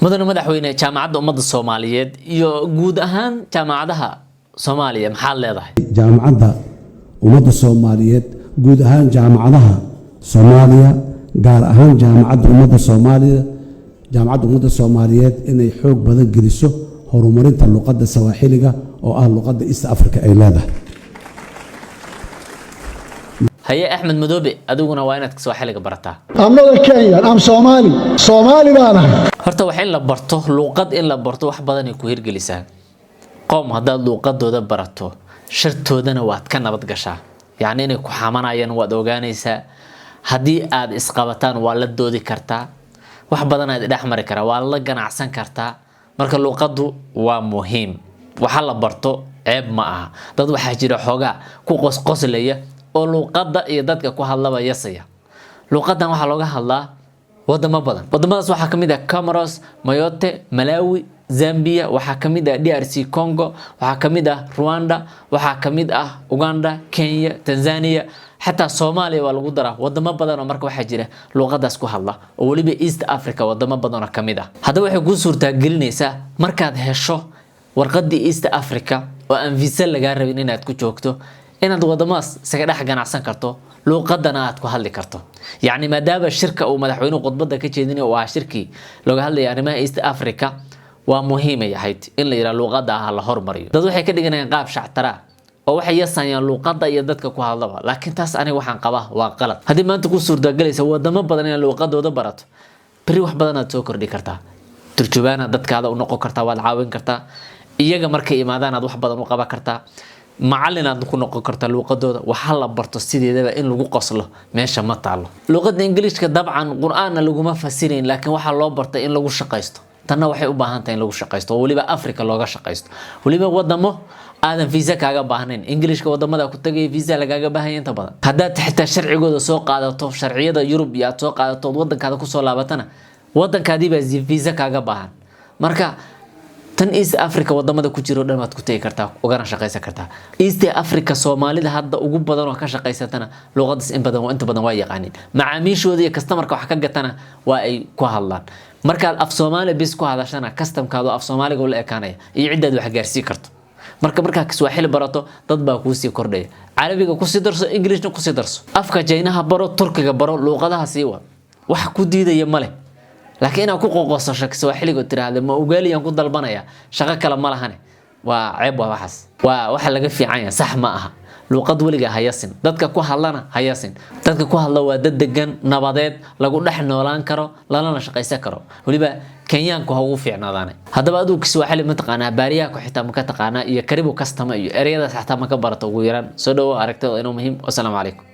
mudane madaxweyne jaamacadda ummadda Soomaaliyeed iyo guud ahaan jaamacadaha Soomaaliya maxaa leedahay jaamacadda ummadda Soomaaliyeed guud ahaan jaamacadaha Soomaaliya gaar ahaan jaamacadda ummadda Soomaaliyeed inay xoog badan geliso horumarinta luqadda Sawaaxiliga oo ah luqadda East Africa ay leedahay haye Axmed Madoobe adiguna waa inaad Sawaaxiliga barataa I'm not a Kenyan, I'm Somali. Somali baana. horta wax in la barto luqad in la barto wax badan ay ku hirgelisaa qoom hadaad luqadooda barato shartoodana waad ka nabad gashaa yani inay ku xamanayaan waad ogaanaysaa hadii aad isqabataan waa la doodi kartaa wax badan aad dhaxmari karaa waa la ganacsan kartaa marka luqadu waa muhiim waxa la barto ceeb ma aha dad waxa jira xogaa ku qosqoslaya oo luqada iyo dadka ku hadlaba yasaya luqadan waxa looga hadlaa wadamo badan wadamadaas waxa kamid ah Comoros, Mayotte, Malawi, Zambia, waxa kamid ah DRC Congo, waxa kamid ah Rwanda, waxa kamid ah Uganda, Kenya, Tanzania, حتى Soomaaliya waa lagu daraa wadamo badan oo marka waxa jira luqadaas ku hadla oo waliba East Africa wadamo badan oo kamid ah hadaba waxay ku suurta gelinaysaa markaad hesho warqadii East Africa oo aan visa laga rabin inaad ku joogto inaad wadamaas isaga dhex ganacsan karto luqadana aad ku hadli karto yani maadaama shirka uu madaxweynuhu khudbada ka jeedinay oo ah shirkii looga hadlayo arrimaha East Africa waa muhiim ay ahayd in la yiraahdo luqada la hormariyo dad waxay ka dhiganayaan qaab shactara oo waxay yasanayaan luqada iyo dadka ku hadlaba laakiin taas aniga waxaan qabaa waa qalad hadii maanta ku suurta galaysa wadamo badan in luqadooda barato bari wax badan aad soo kordhi kartaa turjubaana dadkaada u noqon kartaa waad caawin kartaa iyaga markay imaadaan aad wax badan u qaban kartaa macallin aad ku noqon kartaa luqadooda waxa la barto sideedaba in lagu qoslo meesha ma taalo luqadda Ingiriiska dabcan quraanna laguma fasirin laakiin waxa loo bartay in lagu shaqeysto tanna waxay u baahan tahay in lagu shaqeysto waliba Afrika looga shaqeysto waliba wadamo aadan visa kaaga baahnayn Ingiriiska wadamada ku tagay visa lagaaga baahan inta badan hadaa xitaa sharcigooda soo qaadato sharciyada Yurub iyo aad soo qaadato wadankaada ku soo laabatana wadankaadii baa visa kaaga baahan marka tan East Africa wadamada ku jiro dhan waad ku tagi kartaa ugana shaqeysan kartaa East Africa Soomaalida hadda ugu badan oo ka shaqeysatana luqadaas in badan oo inta badan waa yaqaaniin macaamiishooda iyo customerka wax ka gatana waa ay ku hadlaan marka af Soomaali bis ku hadashana customkaadu af Soomaaliga ula ekaanaya iyo cidaad wax gaarsiin karto marka Swahili barato dad baa ku sii kordhay Carabiga ku sii darso Englishna ku sii darso afka Jaynaha baro Turkiga baro luqadaha sii wax ku diidaya male laakiin aan ku qoqosasho Swahiliga tiraahdo ma ogaaliyan ku dalbanaya shaqo kale ma lahan waa ceeb waxaas waa waxa laga fiican yahay sax ma aha luqad waliga hayasin dadka ku hadlana hayasin dadka ku hadla waa dad degan nabadeed lagu dhex noolaan karo lana shaqeysan karo waliba Kenyaanku ha ugu fiicnaadaan hadaba adigu Swahili ma taqaanaa baariyaha ku xitaa ma ka taqaanaa iyo karibu customer iyo ereyada saxta ma ka barato ugu yaraan soo dhawo aragtida inuu muhiim. Wassalaamu calaykum.